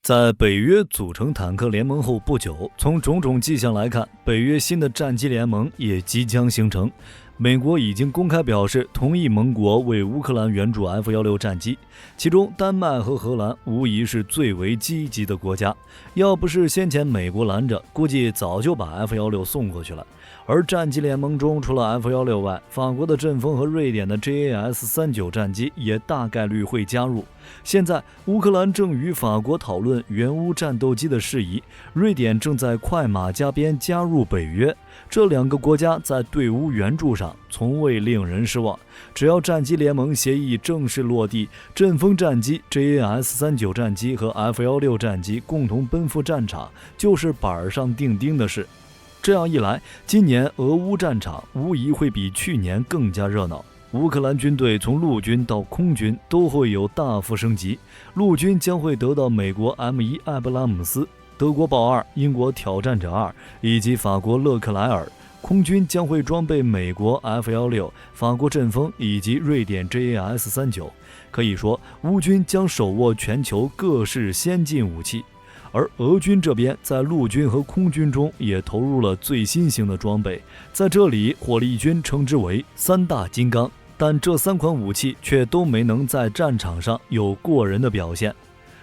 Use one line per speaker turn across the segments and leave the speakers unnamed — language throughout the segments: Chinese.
在北约组成坦克联盟后不久，从种种迹象来看，北约新的战机联盟也即将形成。美国已经公开表示同意盟国为乌克兰援助 F-16战机，其中丹麦和荷兰无疑是最为积极的国家。要不是先前美国拦着，估计早就把 F-16送过去了。而战机联盟中除了 F-16外，法国的阵风和瑞典的 JAS-39战机也大概率会加入。现在乌克兰正与法国讨论援乌战斗机的事宜，瑞典正在快马加鞭加入北约。这两个国家在对乌援助上从未令人失望。只要战机联盟协议正式落地，阵风战机 JAS-39战机和 F-16战机共同奔赴战场，就是板上钉钉的事。这样一来，今年俄乌战场无疑会比去年更加热闹。乌克兰军队从陆军到空军都会有大幅升级，陆军将会得到美国 M1 艾布拉姆斯、德国豹2、英国挑战者2以及法国勒克莱尔，空军将会装备美国 F-16、法国阵风以及瑞典 JAS-39。可以说，乌军将手握全球各式先进武器。而俄军这边在陆军和空军中也投入了最新型的装备，在这里火力军称之为三大金刚，但这三款武器却都没能在战场上有过人的表现。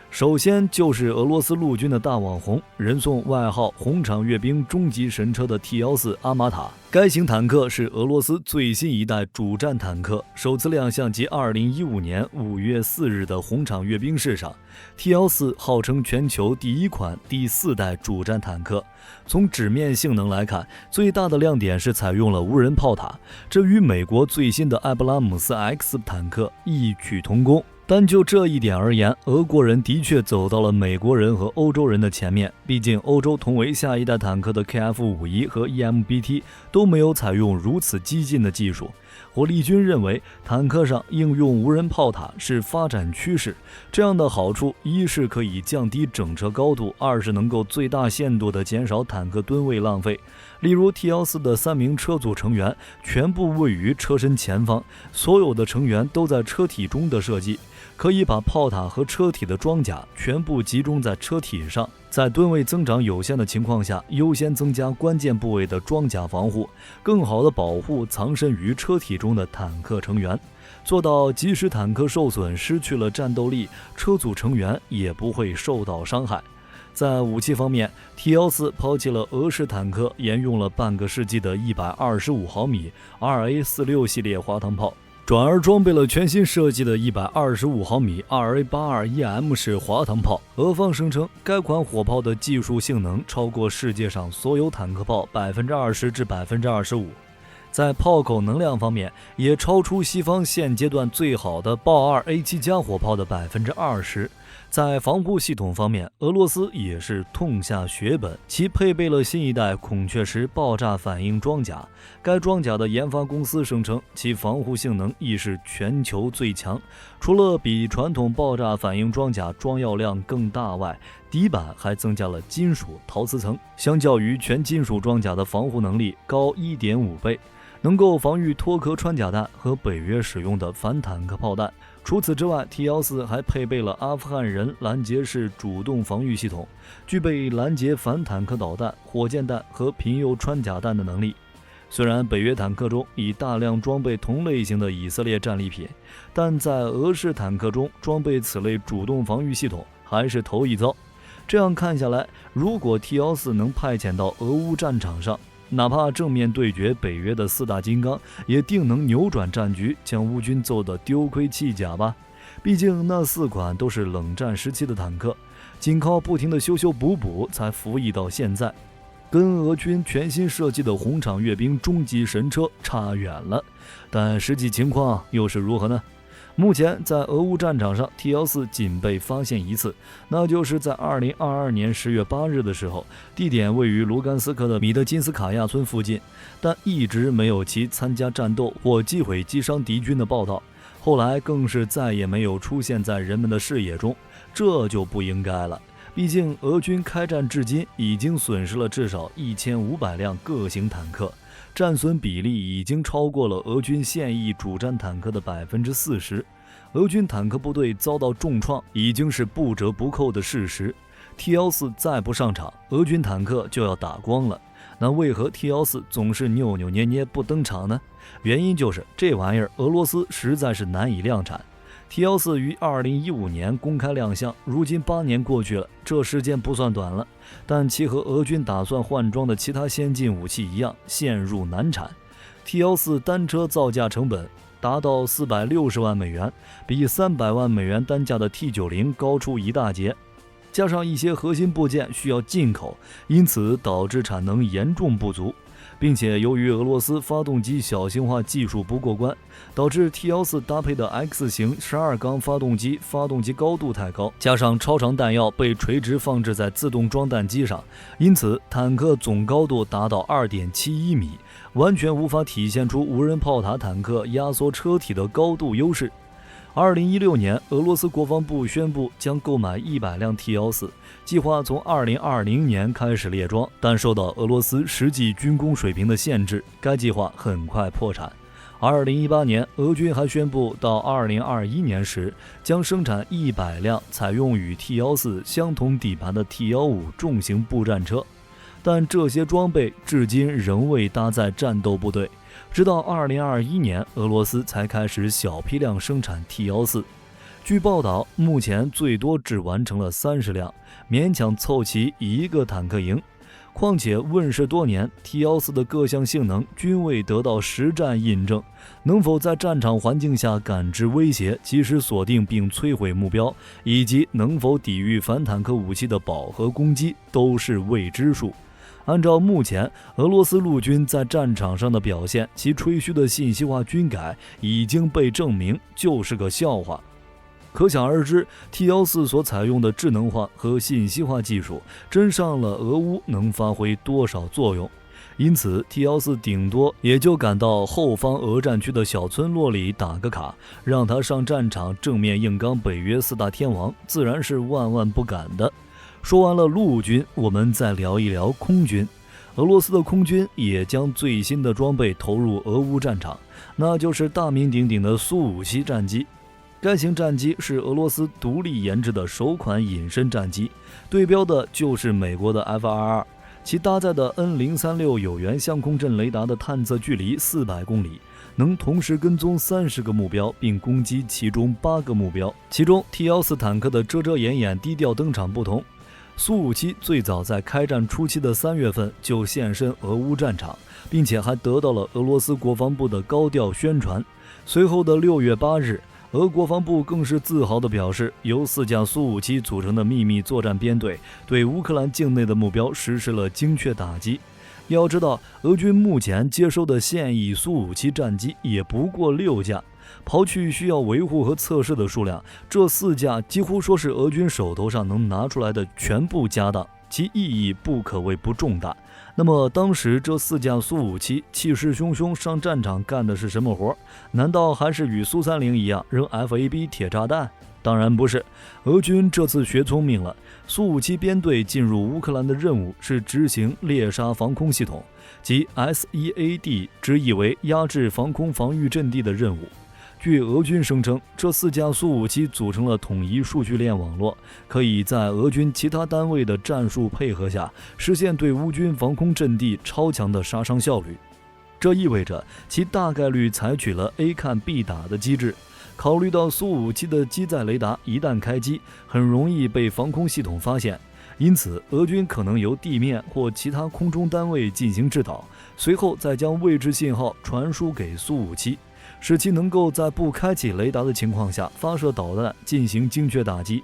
首先就是俄罗斯陆军的大网红，人送外号红场阅兵终极神车的 T-14阿玛塔。该型坦克是俄罗斯最新一代主战坦克，首次亮相即2015年5月4日的红场阅兵式上。T-14号称全球第一款第4代主战坦克。从纸面性能来看，最大的亮点是采用了无人炮塔，这与美国最新的艾布拉姆斯 X 坦克异曲同工。单就这一点而言，俄国人的确走到了美国人和欧洲人的前面。毕竟欧洲同为下一代坦克的 KF-51和 EMBT 都没有采用如此激进的技术。火力军认为坦克上应用无人炮塔是发展趋势，这样的好处一是可以降低整车高度，二是能够最大限度地减少坦克吨位浪费。例如 T-14的3名车组成员全部位于车身前方，所有的成员都在车体中的设计，可以把炮塔和车体的装甲全部集中在车体上，在吨位增长有限的情况下，优先增加关键部位的装甲防护，更好地保护藏身于车体中的坦克成员，做到即使坦克受损失去了战斗力，车组成员也不会受到伤害。在武器方面， T-14抛弃了俄式坦克沿用了半个世纪的125毫米 2A46 系列滑膛炮，转而装备了全新设计的125毫米 2A82EM 式滑膛炮。俄方声称该款火炮的技术性能超过世界上所有坦克炮 20%至 25%， 在炮口能量方面也超出西方现阶段最好的豹2 A7 加火炮的 20%。在防护系统方面，俄罗斯也是痛下血本，其配备了新一代孔雀石爆炸反应装甲。该装甲的研发公司声称，其防护性能亦是全球最强。除了比传统爆炸反应装甲装药量更大外，底板还增加了金属陶瓷层，相较于全金属装甲的防护能力高 1.5 倍，能够防御脱壳穿甲弹和北约使用的反坦克炮弹。除此之外， T-14还配备了阿富汗人拦截式主动防御系统，具备拦截反坦克导弹、火箭弹和平右穿甲弹的能力。虽然北约坦克中已大量装备同类型的以色列战利品，但在俄式坦克中装备此类主动防御系统还是头一遭。这样看下来，如果 T-14能派遣到俄乌战场上，哪怕正面对决北约的4大金刚，也定能扭转战局，将乌军揍得丢盔弃甲吧。毕竟那4款都是冷战时期的坦克，仅靠不停的修修补补才服役到现在，跟俄军全新设计的红场阅兵终极神车差远了。但实际情况又是如何呢？目前在俄乌战场上， T-14仅被发现一次，那就是在2022年10月8日的时候，地点位于卢甘斯克的米德金斯卡亚村附近，但一直没有其参加战斗或击毁击伤敌军的报道，后来更是再也没有出现在人们的视野中，这就不应该了。毕竟俄军开战至今已经损失了至少1500辆各型坦克，战损比例已经超过了俄军现役主战坦克的 40%， 俄军坦克部队遭到重创已经是不折不扣的事实。T-14再不上场，俄军坦克就要打光了。那为何 T-14总是扭扭捏捏不登场呢？原因就是这玩意儿俄罗斯实在是难以量产。T-14于2015年公开亮相，如今8年过去了，这时间不算短了，但其和俄军打算换装的其他先进武器一样，陷入难产。T-14单车造价成本达到460万美元，比300万美元单价的 T-90高出一大截，加上一些核心部件需要进口，因此导致产能严重不足，并且由于俄罗斯发动机小型化技术不过关，导致 T-14搭配的 X 型12缸发动机高度太高，加上超长弹药被垂直放置在自动装弹机上，因此坦克总高度达到 2.71 米，完全无法体现出无人炮塔坦克压缩车体的高度优势。2016年，俄罗斯国防部宣布将购买100辆 T-14，计划从2020年开始列装，但受到俄罗斯实际军工水平的限制，该计划很快破产。2018年，俄军还宣布到2021年时将生产100辆采用与 T-14相同底盘的 T-15重型步战车，但这些装备至今仍未搭载战斗部队。直到2021年，俄罗斯才开始小批量生产 T-14。据报道，目前最多只完成了30辆，勉强凑齐一个坦克营。况且问世多年， T-14的各项性能均未得到实战印证，能否在战场环境下感知威胁、及时锁定并摧毁目标，以及能否抵御反坦克武器的饱和攻击，都是未知数。按照目前俄罗斯陆军在战场上的表现，其吹嘘的信息化军改已经被证明就是个笑话。可想而知， T-14所采用的智能化和信息化技术真上了俄乌能发挥多少作用。因此 T-14顶多也就赶到后方俄战区的小村落里打个卡，让他上战场正面硬刚北约4大天王，自然是万万不敢的。说完了陆军，我们再聊一聊空军。俄罗斯的空军也将最新的装备投入俄乌战场，那就是大名鼎鼎的苏57战机。该型战机是俄罗斯独立研制的首款隐身战机，对标的就是美国的 F-22，其搭载的 N036有源相控阵雷达的探测距离400公里，能同时跟踪30个目标并攻击其中8个目标。其中 T-14坦克的遮遮掩掩低调登场不同，苏57最早在开战初期的3月份就现身俄乌战场，并且还得到了俄罗斯国防部的高调宣传。随后的6月8日，俄国防部更是自豪地表示，由4架苏57组成的秘密作战编队对乌克兰境内的目标实施了精确打击。要知道，俄军目前接收的现役苏57战机也不过6架，刨去需要维护和测试的数量，这4架几乎说是俄军手头上能拿出来的全部家当，其意义不可谓不重大。那么当时这4架苏57气势汹汹上战场干的是什么活？难道还是与苏30一样扔 FAB 铁炸弹？当然不是，俄军这次学聪明了。苏57编队进入乌克兰的任务是执行猎杀防空系统，即 SEAD 直译为压制防空防御阵地的任务。据俄军声称，这4架苏57组成了统一数据链网络，可以在俄军其他单位的战术配合下，实现对乌军防空阵地超强的杀伤效率。这意味着其大概率采取了 A 看 B 打的机制。考虑到苏57的机载雷达一旦开机，很容易被防空系统发现，因此俄军可能由地面或其他空中单位进行制导，随后再将位置信号传输给苏57，使其能够在不开启雷达的情况下发射导弹进行精确打击。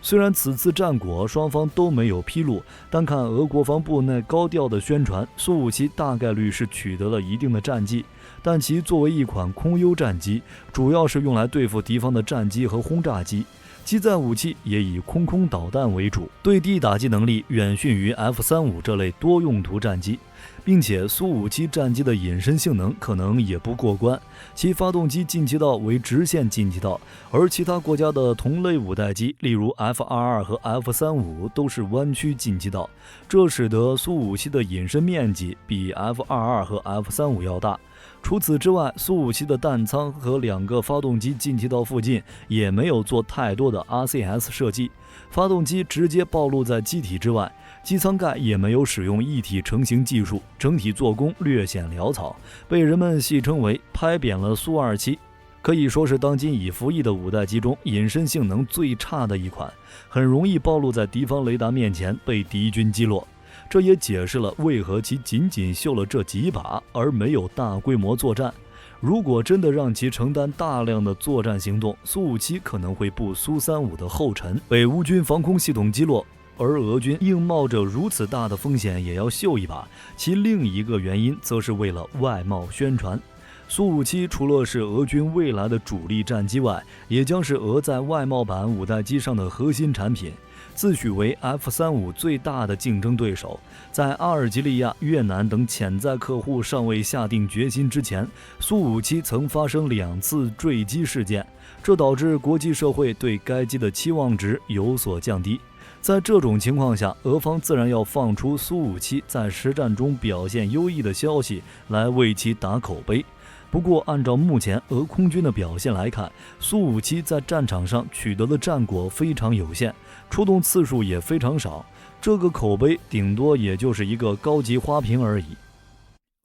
虽然此次战果双方都没有披露，但看俄国防部内高调的宣传，苏57大概率是取得了一定的战绩，但其作为一款空优战机，主要是用来对付敌方的战机和轰炸机，机载武器也以空导弹为主，对地打击能力远逊于 F-35这类多用途战机。并且苏57战机的隐身性能可能也不过关，其发动机进气道为直线进气道，而其他国家的同类五代机，例如 F-22 和 F-35 都是弯曲进气道，这使得苏57的隐身面积比 F-22 和 F-35 要大。除此之外，苏57的弹舱和2个发动机进气道附近也没有做太多的 RCS 设计，发动机直接暴露在机体之外，机舱盖也没有使用一体成型技术，整体做工略显潦草，被人们戏称为拍扁了苏27，可以说是当今已服役的五代机中隐身性能最差的一款，很容易暴露在敌方雷达面前被敌军击落。这也解释了为何其仅仅秀了这几把，而没有大规模作战。如果真的让其承担大量的作战行动，苏57可能会步苏35的后尘，被乌军防空系统击落。而俄军硬冒着如此大的风险也要秀一把，其另一个原因则是为了外贸宣传。苏57除了是俄军未来的主力战机外，也将是俄在外贸版五代机上的核心产品。自诩为 F-35最大的竞争对手，在阿尔及利亚、越南等潜在客户尚未下定决心之前，苏57曾发生2次坠机事件，这导致国际社会对该机的期望值有所降低。在这种情况下，俄方自然要放出苏57在实战中表现优异的消息来为其打口碑。不过，按照目前俄空军的表现来看，苏57在战场上取得的战果非常有限，出动次数也非常少，这个口碑顶多也就是一个高级花瓶而已。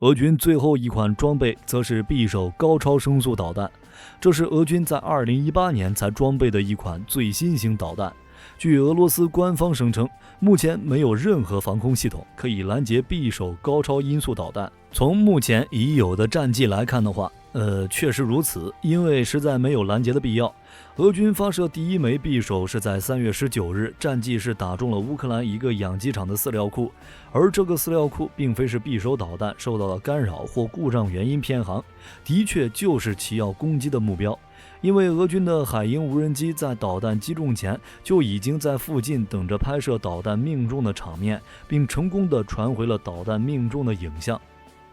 俄军最后一款装备则是匕首高超声速导弹，这是俄军在2018年才装备的一款最新型导弹。据俄罗斯官方声称，目前没有任何防空系统可以拦截匕首高超音速导弹。从目前已有的战绩来看的话，确实如此，因为实在没有拦截的必要。俄军发射第一枚匕首是在3月19日，战绩是打中了乌克兰一个养鸡场的饲料库，而这个饲料库并非是匕首导弹受到了干扰或故障原因偏航，的确就是其要攻击的目标。因为俄军的海鹰无人机在导弹击中前就已经在附近等着拍摄导弹命中的场面，并成功地传回了导弹命中的影像。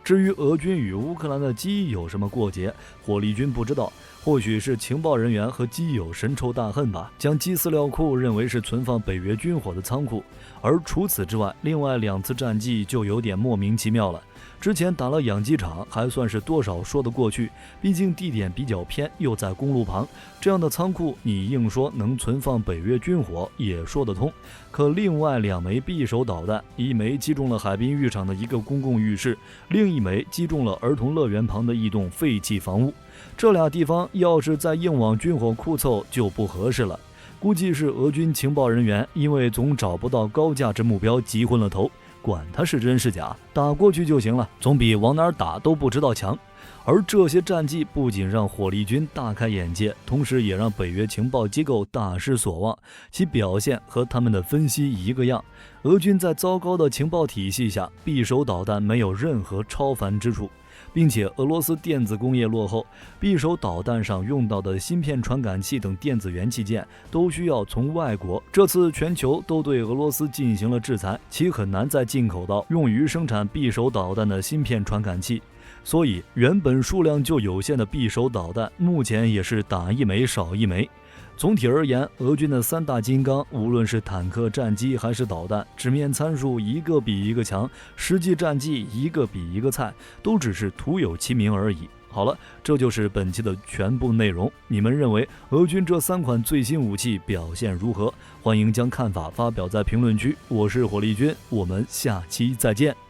至于俄军与乌克兰的机有什么过节，火力军不知道，或许是情报人员和机友深仇大恨吧，将机饲料库认为是存放北约军火的仓库。而除此之外，另外2次战绩就有点莫名其妙了。之前打了养鸡场还算是多少说得过去，毕竟地点比较偏，又在公路旁，这样的仓库你硬说能存放北约军火也说得通。可另外2枚匕首导弹，一枚击中了海滨浴场的一个公共浴室，另一枚击中了儿童乐园旁的一栋废弃房屋。这俩地方要是再硬往军火库凑就不合适了。估计是俄军情报人员因为总找不到高价值目标急昏了头，管它是真是假，打过去就行了，总比往哪儿打都不知道强。而这些战绩不仅让火力军大开眼界，同时也让北约情报机构大失所望，其表现和他们的分析一个样。俄军在糟糕的情报体系下，匕首导弹没有任何超凡之处，并且俄罗斯电子工业落后，匕首导弹上用到的芯片传感器等电子元器件都需要从外国，这次全球都对俄罗斯进行了制裁，其很难再进口到用于生产匕首导弹的芯片传感器。所以原本数量就有限的匕首导弹，目前也是打一枚少一枚。总体而言，俄军的3大金刚，无论是坦克、战机还是导弹，纸面参数一个比一个强，实际战绩一个比一个菜，都只是徒有其名而已。好了，这就是本期的全部内容。你们认为俄军这3款最新武器表现如何？欢迎将看法发表在评论区。我是火力军，我们下期再见。